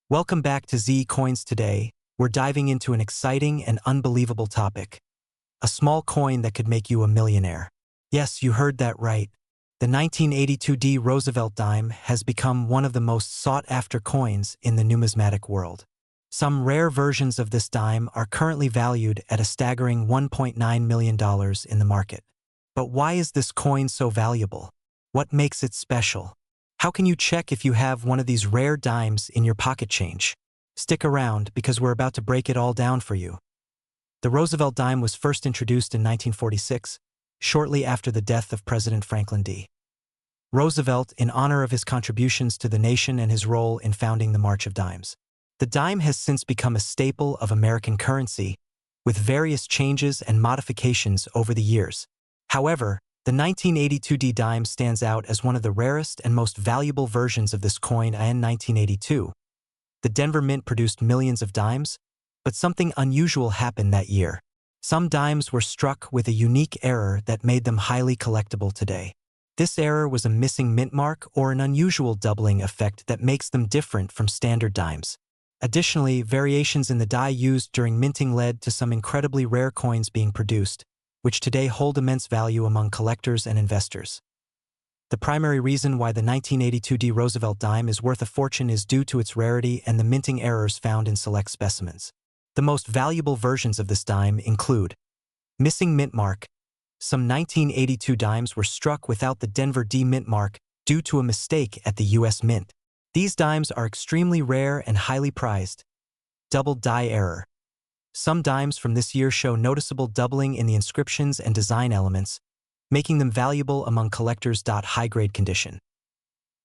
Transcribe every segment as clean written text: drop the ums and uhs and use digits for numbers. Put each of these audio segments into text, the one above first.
Welcome back to Z Coins. Today, we're diving into an exciting and unbelievable topic. A small coin that could make you a millionaire. Yes, you heard that right. The 1982 Roosevelt Dime has become one of the most sought-after coins in the numismatic world. Some rare versions of this dime are currently valued at a staggering $1.9 million in the market. But why is this coin so valuable? What makes it special? How can you check if you have one of these rare dimes in your pocket change? Stick around because we're about to break it all down for you. The Roosevelt dime was first introduced in 1946, shortly after the death of President Franklin D. Roosevelt, in honor of his contributions to the nation and his role in founding the March of Dimes. The dime has since become a staple of American currency, with various changes and modifications over the years. However, the 1982 dime stands out as one of the rarest and most valuable versions of this coin. In 1982, the Denver Mint produced millions of dimes, but something unusual happened that year. Some dimes were struck with a unique error that made them highly collectible today. This error was a missing mint mark or an unusual doubling effect that makes them different from standard dimes. Additionally, variations in the die used during minting led to some incredibly rare coins being produced, which today hold immense value among collectors and investors. The primary reason why the 1982 Roosevelt dime is worth a fortune is due to its rarity and the minting errors found in select specimens. The most valuable versions of this dime include missing mint mark. Some 1982 dimes were struck without the Denver D mint mark due to a mistake at the U.S. Mint. These dimes are extremely rare and highly prized. Double die error. Some dimes from this year show noticeable doubling in the inscriptions and design elements, making them valuable among collectors. High-grade condition.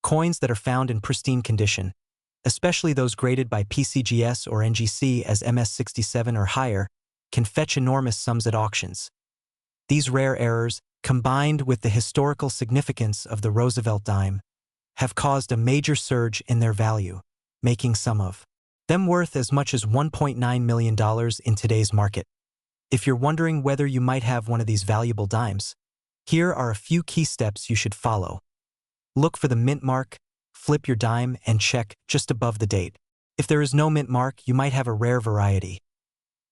Coins that are found in pristine condition, especially those graded by PCGS or NGC as MS67 or higher, can fetch enormous sums at auctions. These rare errors, combined with the historical significance of the Roosevelt dime, have caused a major surge in their value, making some of them worth as much as $1.9 million in today's market. If you're wondering whether you might have one of these valuable dimes, here are a few key steps you should follow. Look for the mint mark, flip your dime, and check just above the date. If there is no mint mark, you might have a rare variety.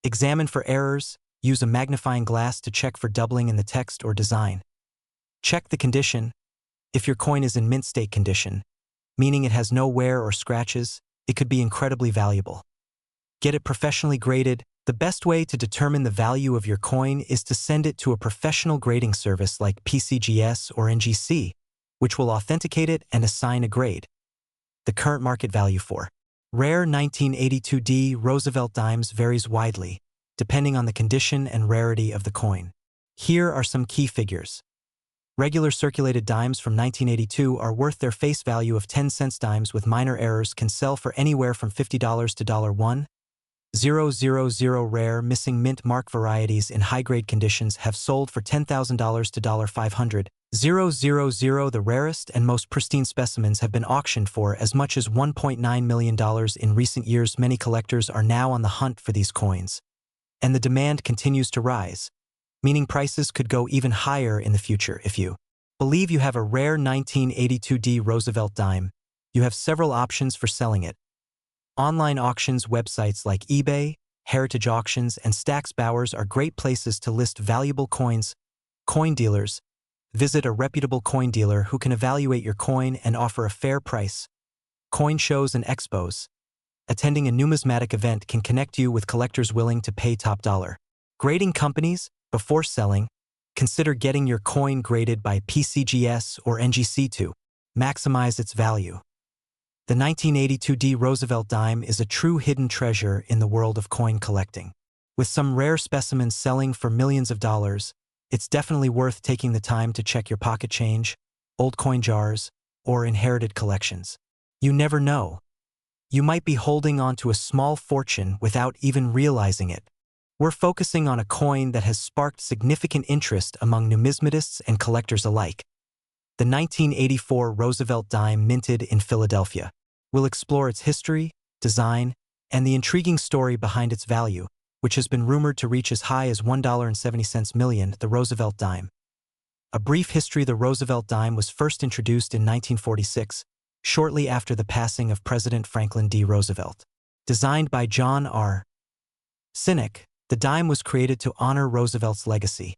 Examine for errors, use a magnifying glass to check for doubling in the text or design. Check the condition. If your coin is in mint state condition, meaning it has no wear or scratches, it could be incredibly valuable. Get it professionally graded. The best way to determine the value of your coin is to send it to a professional grading service like PCGS or NGC, which will authenticate it and assign a grade. The current market value for rare 1982 Roosevelt dimes varies widely, depending on the condition and rarity of the coin. Here are some key figures. Regular circulated dimes from 1982 are worth their face value of 10 cents. Dimes with minor errors can sell for anywhere from $50 to $1,000. Rare missing mint mark varieties in high-grade conditions have sold for $10,000 to $500. The rarest and most pristine specimens have been auctioned for as much as $1.9 million in recent years. Many collectors are now on the hunt for these coins, and the demand continues to rise, meaning prices could go even higher in the future. If you believe you have a rare 1982 Roosevelt dime, you have several options for selling it. Online auctions websites like eBay, Heritage Auctions, and Stax Bowers are great places to list valuable coins. Coin dealers. Visit a reputable coin dealer who can evaluate your coin and offer a fair price. Coin shows and expos. Attending a numismatic event can connect you with collectors willing to pay top dollar. Grading companies. Before selling, consider getting your coin graded by PCGS or NGC to maximize its value. The 1982 Roosevelt dime is a true hidden treasure in the world of coin collecting. With some rare specimens selling for millions of dollars, it's definitely worth taking the time to check your pocket change, old coin jars, or inherited collections. You never know. You might be holding on to a small fortune without even realizing it. We're focusing on a coin that has sparked significant interest among numismatists and collectors alike. The 1984 Roosevelt dime minted in Philadelphia. We'll explore its history, design, and the intriguing story behind its value, which has been rumored to reach as high as $1.70 million. The Roosevelt dime. A brief history. The Roosevelt dime was first introduced in 1946, shortly after the passing of President Franklin D. Roosevelt. Designed by John R. Sinek, the dime was created to honor Roosevelt's legacy,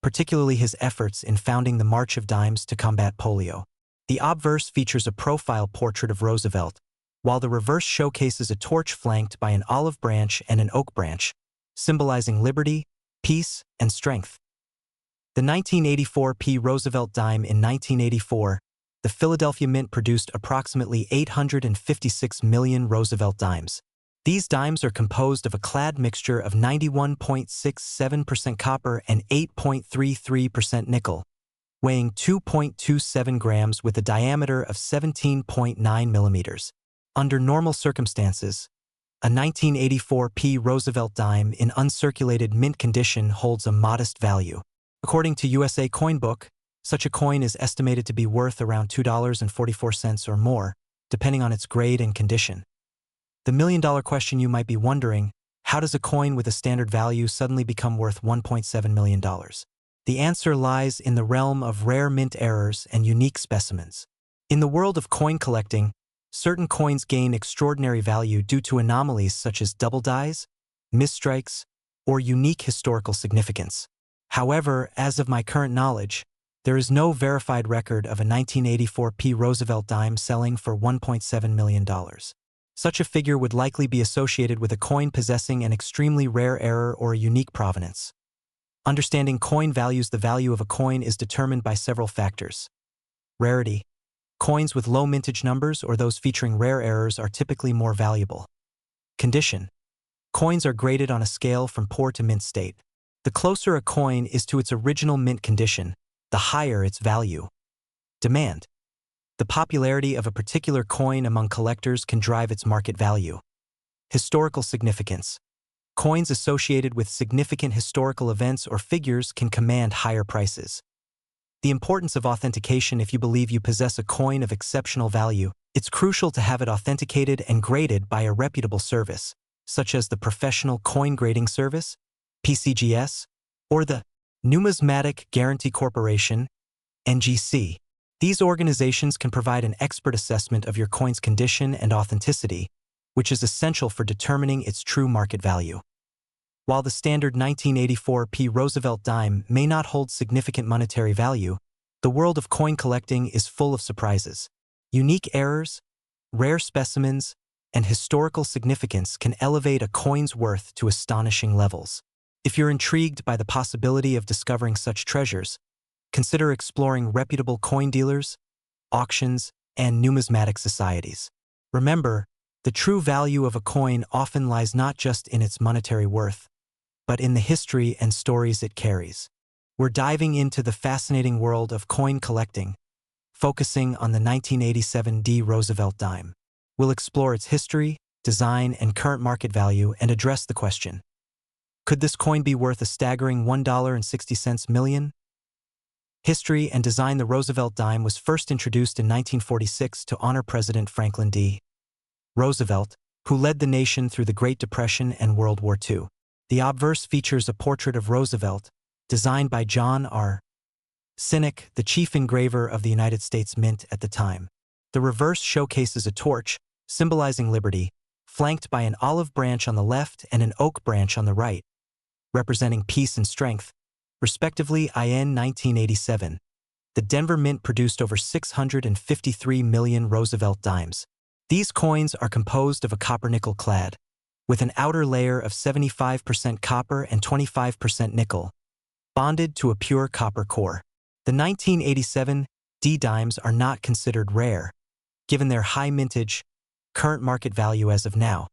particularly his efforts in founding the March of Dimes to combat polio. The obverse features a profile portrait of Roosevelt, while the reverse showcases a torch flanked by an olive branch and an oak branch, symbolizing liberty, peace, and strength. The 1984 P. Roosevelt dime. In 1984, the Philadelphia Mint produced approximately 856 million Roosevelt dimes. These dimes are composed of a clad mixture of 91.67% copper and 8.33% nickel, weighing 2.27 grams with a diameter of 17.9 millimeters. Under normal circumstances, a 1984 P. Roosevelt dime in uncirculated mint condition holds a modest value. According to USA Coinbook, such a coin is estimated to be worth around $2.44 or more, depending on its grade and condition. The million-dollar question you might be wondering, how does a coin with a standard value suddenly become worth $1.7 million? The answer lies in the realm of rare mint errors and unique specimens. In the world of coin collecting, certain coins gain extraordinary value due to anomalies such as double dies, misstrikes, or unique historical significance. However, as of my current knowledge, there is no verified record of a 1984 P. Roosevelt dime selling for $1.7 million. Such a figure would likely be associated with a coin possessing an extremely rare error or a unique provenance. Understanding coin values. The value of a coin is determined by several factors. Rarity. Coins with low mintage numbers or those featuring rare errors are typically more valuable. Condition. Coins are graded on a scale from poor to mint state. The closer a coin is to its original mint condition, the higher its value. Demand. The popularity of a particular coin among collectors can drive its market value. Historical significance. Coins associated with significant historical events or figures can command higher prices. The importance of authentication. If you believe you possess a coin of exceptional value, it's crucial to have it authenticated and graded by a reputable service, such as the Professional Coin Grading Service, PCGS, or the Numismatic Guarantee Corporation, NGC. These organizations can provide an expert assessment of your coin's condition and authenticity, which is essential for determining its true market value. While the standard 1984 P. Roosevelt dime may not hold significant monetary value, the world of coin collecting is full of surprises. Unique errors, rare specimens, and historical significance can elevate a coin's worth to astonishing levels. If you're intrigued by the possibility of discovering such treasures, consider exploring reputable coin dealers, auctions, and numismatic societies. Remember, the true value of a coin often lies not just in its monetary worth, but in the history and stories it carries. We're diving into the fascinating world of coin collecting, focusing on the 1987 D. Roosevelt dime. We'll explore its history, design, and current market value and address the question: could this coin be worth a staggering $1.60 million? History and design. The Roosevelt dime was first introduced in 1946 to honor President Franklin D. Roosevelt, who led the nation through the Great Depression and World War II. The obverse features a portrait of Roosevelt, designed by John R. Sinek, the chief engraver of the United States Mint at the time. The reverse showcases a torch, symbolizing liberty, flanked by an olive branch on the left and an oak branch on the right, representing peace and strength, respectively. In 1987, the Denver Mint produced over 653 million Roosevelt dimes. These coins are composed of a copper-nickel clad, with an outer layer of 75% copper and 25% nickel, bonded to a pure copper core. The 1987 D dimes are not considered rare, given their high mintage, current market value as of now.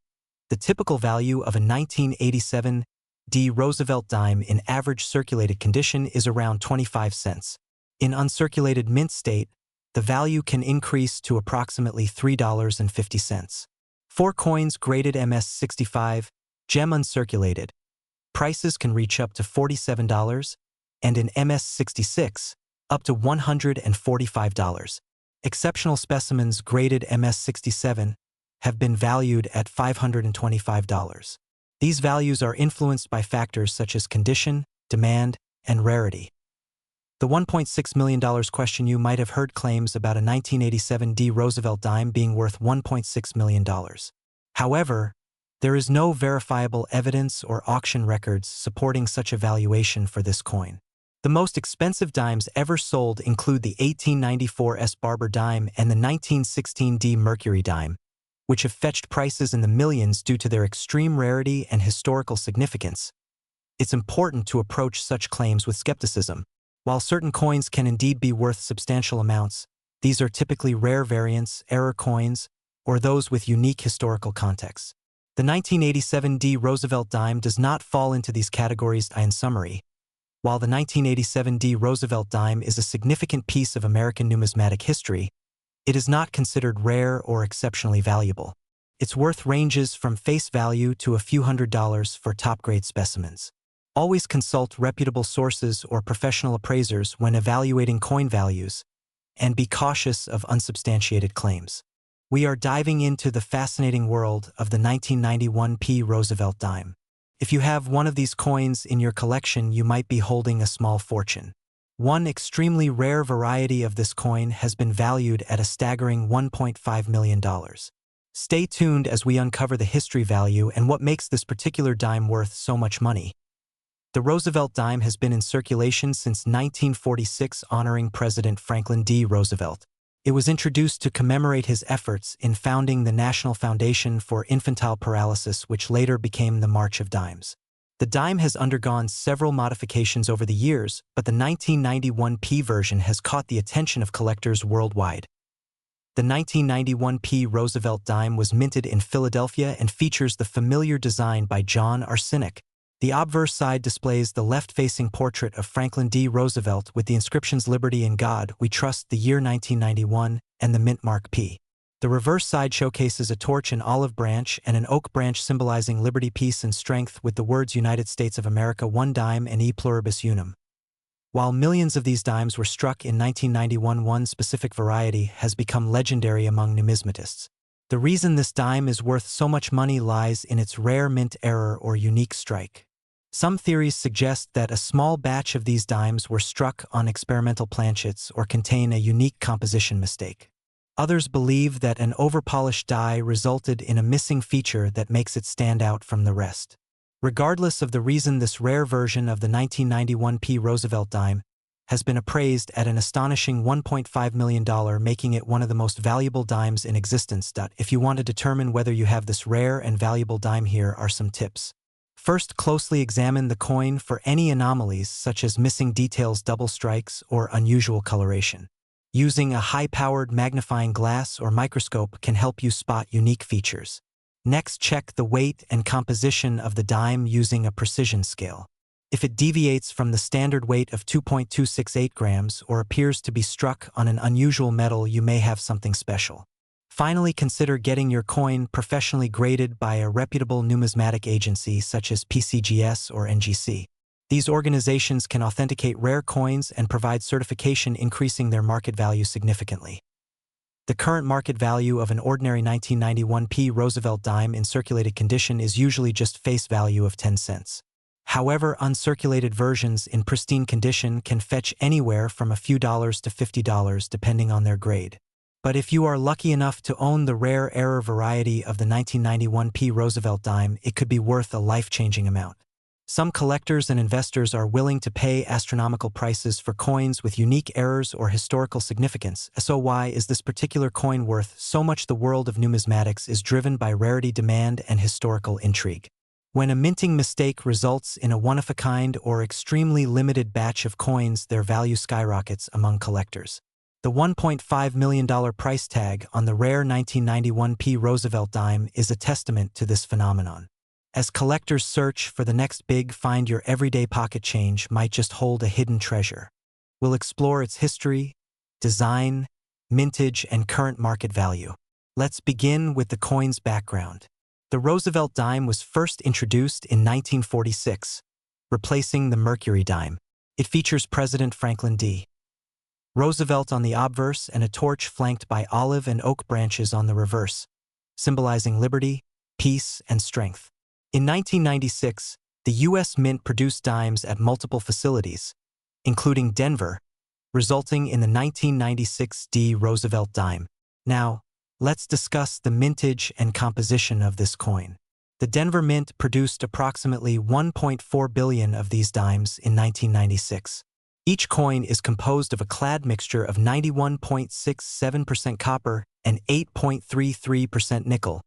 The typical value of a 1987 D. Roosevelt dime in average circulated condition is around 25 cents. In uncirculated mint state, the value can increase to approximately $3.50. For coins graded MS65, gem uncirculated, prices can reach up to $47, and in MS66, up to $145. Exceptional specimens graded MS67 have been valued at $525. These values are influenced by factors such as condition, demand, and rarity. The $1.6 million question: you might have heard claims about a 1987 D. Roosevelt dime being worth $1.6 million. However, there is no verifiable evidence or auction records supporting such a valuation for this coin. The most expensive dimes ever sold include the 1894 S. Barber dime and the 1916 D. Mercury dime, which have fetched prices in the millions due to their extreme rarity and historical significance. It's important to approach such claims with skepticism. While certain coins can indeed be worth substantial amounts, these are typically rare variants, error coins, or those with unique historical contexts. The 1987 D. Roosevelt dime does not fall into these categories. In summary, while the 1987 D. Roosevelt dime is a significant piece of American numismatic history, it is not considered rare or exceptionally valuable. Its worth ranges from face value to a few $100s for top-grade specimens. Always consult reputable sources or professional appraisers when evaluating coin values, and be cautious of unsubstantiated claims. We are diving into the fascinating world of the 1991 P. Roosevelt dime. If you have one of these coins in your collection, you might be holding a small fortune. One extremely rare variety of this coin has been valued at a staggering $1.5 million. Stay tuned as we uncover the history, value, and what makes this particular dime worth so much money. The Roosevelt dime has been in circulation since 1946, honoring President Franklin D. Roosevelt. It was introduced to commemorate his efforts in founding the National Foundation for Infantile Paralysis, which later became the March of Dimes. The dime has undergone several modifications over the years, but the 1991 P version has caught the attention of collectors worldwide. The 1991 P. Roosevelt dime was minted in Philadelphia and features the familiar design by John Arsenic. The obverse side displays the left-facing portrait of Franklin D. Roosevelt with the inscriptions "Liberty in God We Trust," the year 1991, and the mint mark P. The reverse side showcases a torch, an olive branch, and an oak branch symbolizing liberty, peace, and strength, with the words "United States of America, one dime," and "E pluribus unum." While millions of these dimes were struck in 1991, one specific variety has become legendary among numismatists. The reason this dime is worth so much money lies in its rare mint error or unique strike. Some theories suggest that a small batch of these dimes were struck on experimental planchets or contain a unique composition mistake. Others believe that an overpolished die resulted in a missing feature that makes it stand out from the rest. Regardless of the reason, this rare version of the 1991 P. Roosevelt dime has been appraised at an astonishing $1.5 million, making it one of the most valuable dimes in existence. If you want to determine whether you have this rare and valuable dime, here are some tips. First, closely examine the coin for any anomalies such as missing details, double strikes, or unusual coloration. Using a high-powered magnifying glass or microscope can help you spot unique features. Next, check the weight and composition of the dime using a precision scale. If it deviates from the standard weight of 2.268 grams or appears to be struck on an unusual metal, you may have something special. Finally, consider getting your coin professionally graded by a reputable numismatic agency such as PCGS or NGC. These organizations can authenticate rare coins and provide certification, increasing their market value significantly. The current market value of an ordinary 1991 P. Roosevelt dime in circulated condition is usually just face value of 10 cents. However, uncirculated versions in pristine condition can fetch anywhere from a few dollars to $50 depending on their grade. But if you are lucky enough to own the rare error variety of the 1991 P. Roosevelt dime, it could be worth a life-changing amount. Some collectors and investors are willing to pay astronomical prices for coins with unique errors or historical significance. So why is this particular coin worth so much? The world of numismatics is driven by rarity, demand, and historical intrigue. When a minting mistake results in a one-of-a-kind or extremely limited batch of coins, their value skyrockets among collectors. The $1.5 million price tag on the rare 1991 P. Roosevelt dime is a testament to this phenomenon. As collectors search for the next big find, your everyday pocket change might just hold a hidden treasure. We'll explore its history, design, mintage, and current market value. Let's begin with the coin's background. The Roosevelt dime was first introduced in 1946, replacing the Mercury dime. It features President Franklin D. Roosevelt on the obverse and a torch flanked by olive and oak branches on the reverse, symbolizing liberty, peace, and strength. In 1996, the U.S. Mint produced dimes at multiple facilities, including Denver, resulting in the 1996 D Roosevelt Dime. Now, let's discuss the mintage and composition of this coin. The Denver Mint produced approximately 1.4 billion of these dimes in 1996. Each coin is composed of a clad mixture of 91.67% copper and 8.33% nickel,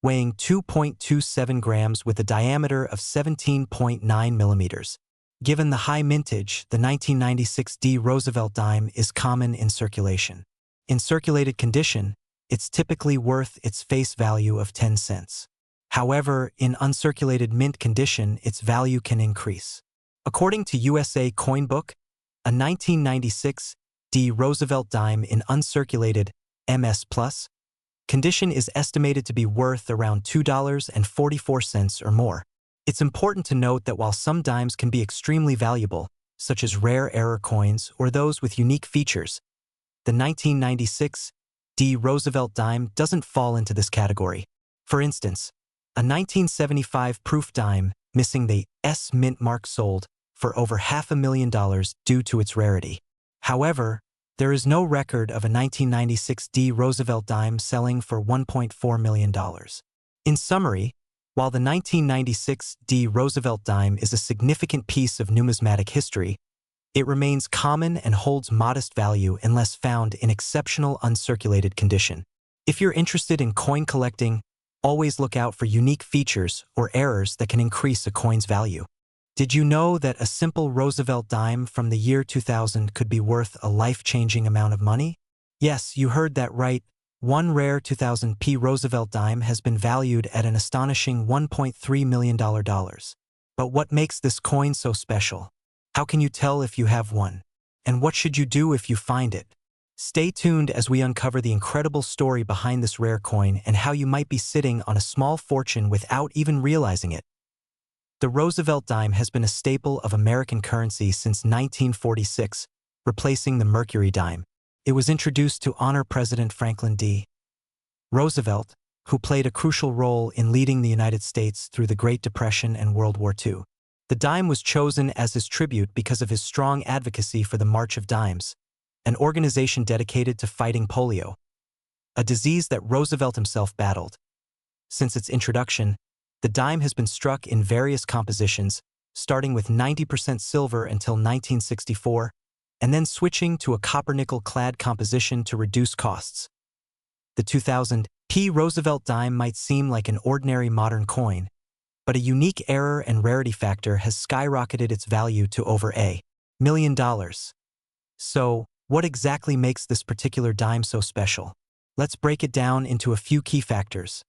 weighing 2.27 grams with a diameter of 17.9 millimeters. Given the high mintage, the 1996 D Roosevelt Dime is common in circulation. In circulated condition, it's typically worth its face value of 10 cents. However, in uncirculated mint condition, its value can increase. According to USA Coin Book, a 1996 D Roosevelt Dime in uncirculated MS+ condition is estimated to be worth around $2.44 or more. It's important to note that while some dimes can be extremely valuable, such as rare error coins or those with unique features, the 1996 D Roosevelt Dime doesn't fall into this category. For instance, a 1975 proof dime missing the S mint mark sold for over $500,000 due to its rarity. However, there is no record of a 1996 D Roosevelt Dime selling for $1.4 million. In summary, while the 1996 D Roosevelt Dime is a significant piece of numismatic history, it remains common and holds modest value unless found in exceptional uncirculated condition. If you're interested in coin collecting, always look out for unique features or errors that can increase a coin's value. Did you know that a simple Roosevelt dime from the year 2000 could be worth a life-changing amount of money? Yes, you heard that right. One rare 2000 P Roosevelt dime has been valued at an astonishing $1.3 million. But what makes this coin so special? How can you tell if you have one? And what should you do if you find it? Stay tuned as we uncover the incredible story behind this rare coin and how you might be sitting on a small fortune without even realizing it. The Roosevelt dime has been a staple of American currency since 1946, replacing the Mercury dime. It was introduced to honor President Franklin D. Roosevelt, who played a crucial role in leading the United States through the Great Depression and World War II. The dime was chosen as his tribute because of his strong advocacy for the March of Dimes, an organization dedicated to fighting polio, a disease that Roosevelt himself battled. Since its introduction, the dime has been struck in various compositions, starting with 90% silver until 1964, and then switching to a copper-nickel clad composition to reduce costs. The 2000 P Roosevelt dime might seem like an ordinary modern coin, but a unique error and rarity factor has skyrocketed its value to over $1 million. So, what exactly makes this particular dime so special? Let's break it down into a few key factors.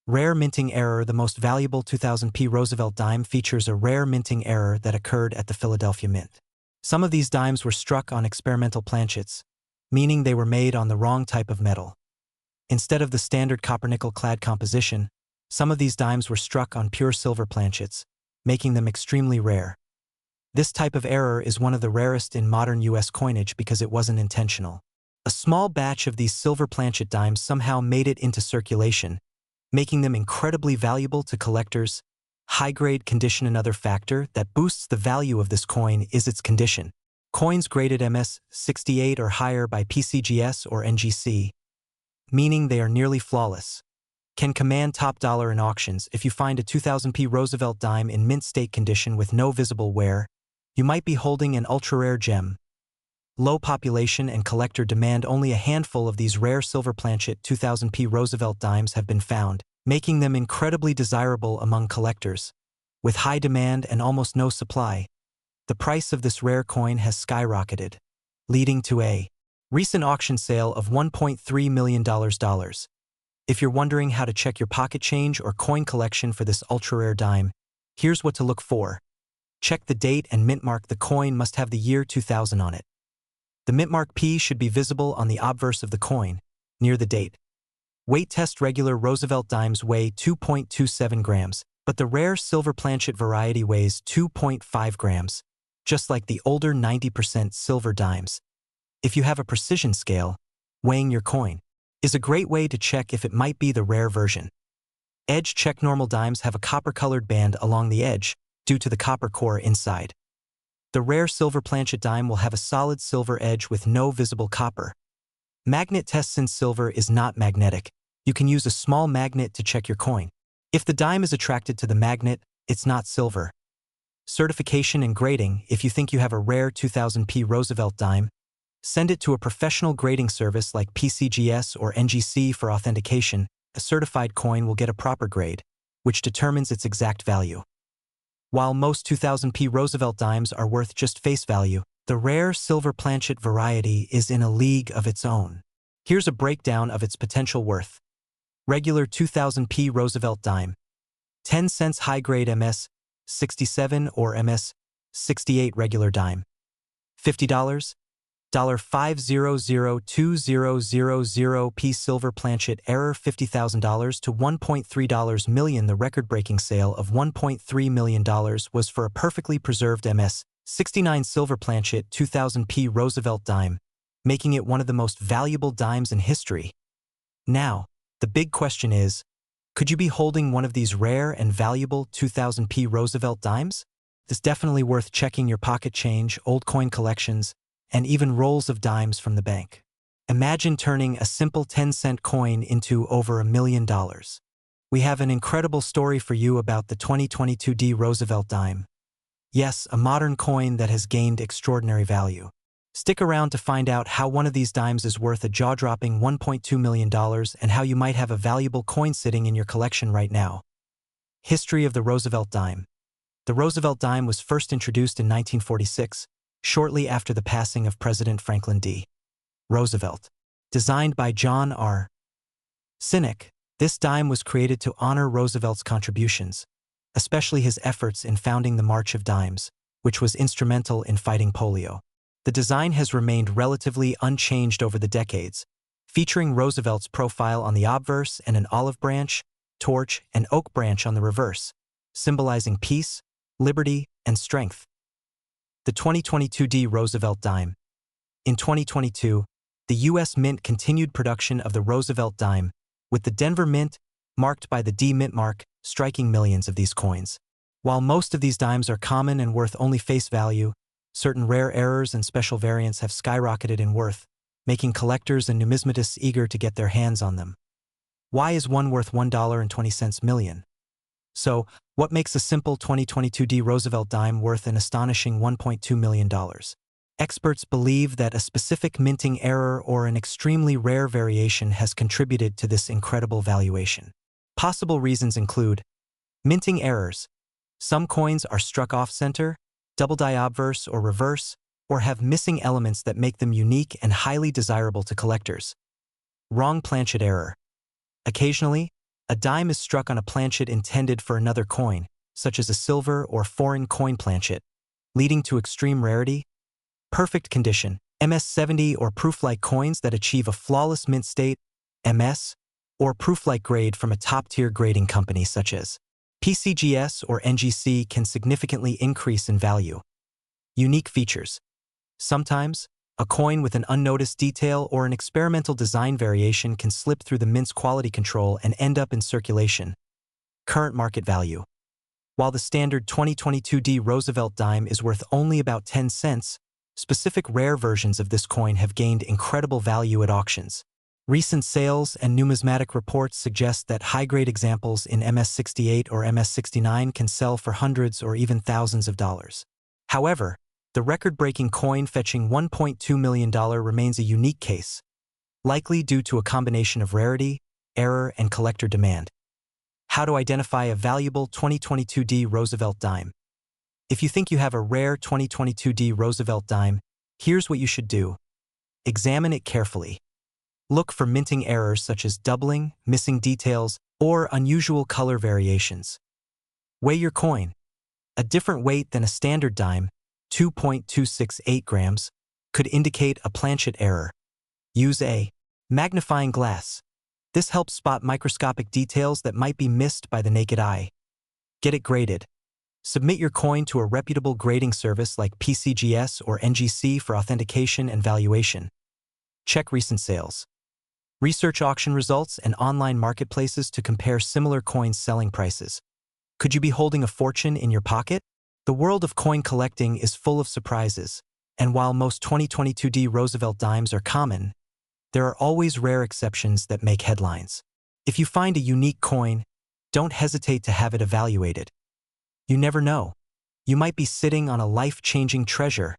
Rare minting error. The most valuable 2000 P Roosevelt dime features a rare minting error that occurred at the Philadelphia Mint. Some of these dimes were struck on experimental planchets, meaning they were made on the wrong type of metal. Instead of the standard copper-nickel clad composition, some of these dimes were struck on pure silver planchets, making them extremely rare. This type of error is one of the rarest in modern U.S. coinage because it wasn't intentional. A small batch of these silver planchet dimes somehow made it into circulation, making them incredibly valuable to collectors. High-grade condition. Another factor that boosts the value of this coin is its condition. Coins graded MS-68 or higher by PCGS or NGC, meaning they are nearly flawless, can command top dollar in auctions. If you find a 2000 P Roosevelt dime in mint state condition with no visible wear, you might be holding an ultra-rare gem. Low population and collector demand. Only a handful of these rare silver planchet 2000 P Roosevelt dimes have been found, making them incredibly desirable among collectors. With high demand and almost no supply, the price of this rare coin has skyrocketed, leading to a recent auction sale of $1.3 million. If you're wondering how to check your pocket change or coin collection for this ultra-rare dime, here's what to look for. Check the date and mint mark. The coin must have the year 2000 on it. The mint mark P should be visible on the obverse of the coin, near the date. Weight test. Regular Roosevelt dimes weigh 2.27 grams, but the rare silver planchet variety weighs 2.5 grams, just like the older 90% silver dimes. If you have a precision scale, weighing your coin is a great way to check if it might be the rare version. Edge check. Normal dimes have a copper-colored band along the edge due to the copper core inside. The rare silver planchet dime will have a solid silver edge with no visible copper. Magnet test. Since silver is not magnetic, you can use a small magnet to check your coin. If the dime is attracted to the magnet, it's not silver. Certification and grading. If you think you have a rare 2000p Roosevelt dime, send it to a professional grading service like PCGS or NGC for authentication. A certified coin will get a proper grade, which determines its exact value. While most 2000p Roosevelt dimes are worth just face value, the rare silver planchet variety is in a league of its own. Here's a breakdown of its potential worth. Regular 2000p Roosevelt dime, 10 cents high-grade MS 67 or MS 68 regular dime, $50, $5002000p silver planchet error $50,000 to $1.3 million. The record-breaking sale of $1.3 million was for a perfectly preserved MS 69 silver planchet 2000p Roosevelt dime, making it one of the most valuable dimes in history. Now, the big question is, could you be holding one of these rare and valuable 2000p Roosevelt dimes? It's definitely worth checking your pocket change, old coin collections, and even rolls of dimes from the bank. Imagine turning a simple 10-cent coin into over $1 million. We have an incredible story for you about the 2022 Roosevelt dime. Yes, a modern coin that has gained extraordinary value. Stick around to find out how one of these dimes is worth a jaw-dropping $1.2 million and how you might have a valuable coin sitting in your collection right now. History of the Roosevelt dime. The Roosevelt dime was first introduced in 1946, shortly after the passing of President Franklin D. Roosevelt. Designed by John R. Sinek, this dime was created to honor Roosevelt's contributions, especially his efforts in founding the March of Dimes, which was instrumental in fighting polio. The design has remained relatively unchanged over the decades, featuring Roosevelt's profile on the obverse and an olive branch, torch, and oak branch on the reverse, symbolizing peace, liberty, and strength. The 2022 Roosevelt dime. In 2022, the U.S. Mint continued production of the Roosevelt dime, with the Denver Mint, marked by the D Mint mark, striking millions of these coins. While most of these dimes are common and worth only face value, certain rare errors and special variants have skyrocketed in worth, making collectors and numismatists eager to get their hands on them. Why is one worth $1.20 million? So, what makes a simple 2022 Roosevelt dime worth an astonishing $1.2 million? Experts believe that a specific minting error or an extremely rare variation has contributed to this incredible valuation. Possible reasons include minting errors. Some coins are struck off-center, double die obverse or reverse, or have missing elements that make them unique and highly desirable to collectors. Wrong planchet error. Occasionally, a dime is struck on a planchet intended for another coin, such as a silver or foreign coin planchet, leading to extreme rarity. Perfect condition. MS-70 or proof-like coins that achieve a flawless mint state, MS, or proof-like grade from a top-tier grading company such as PCGS or NGC can significantly increase in value. Unique features. Sometimes, a coin with an unnoticed detail or an experimental design variation can slip through the mint's quality control and end up in circulation. Current market value. While the standard 2022 Roosevelt dime is worth only about 10 cents, specific rare versions of this coin have gained incredible value at auctions. Recent sales and numismatic reports suggest that high-grade examples in MS-68 or MS-69 can sell for hundreds or even thousands of dollars. However, the record-breaking coin fetching $1.2 million remains a unique case, likely due to a combination of rarity, error, and collector demand. How to identify a valuable 2022 Roosevelt dime. If you think you have a rare 2022 Roosevelt dime, here's what you should do. Examine it carefully. Look for minting errors such as doubling, missing details, or unusual color variations. Weigh your coin. A different weight than a standard dime, 2.268 grams, could indicate a planchet error. Use a magnifying glass. This helps spot microscopic details that might be missed by the naked eye. Get it graded. Submit your coin to a reputable grading service like PCGS or NGC for authentication and valuation. Check recent sales. Research auction results and online marketplaces to compare similar coins' selling prices. Could you be holding a fortune in your pocket? The world of coin collecting is full of surprises, and while most 2022 Roosevelt dimes are common, there are always rare exceptions that make headlines. If you find a unique coin, don't hesitate to have it evaluated. You never know. You might be sitting on a life-changing treasure.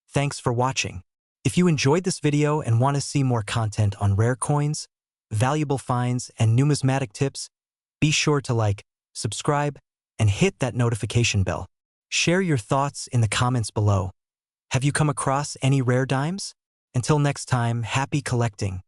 Thanks for watching. If you enjoyed this video and want to see more content on rare coins, valuable finds, and numismatic tips, be sure to like, subscribe, and hit that notification bell. Share your thoughts in the comments below. Have you come across any rare dimes? Until next time, happy collecting.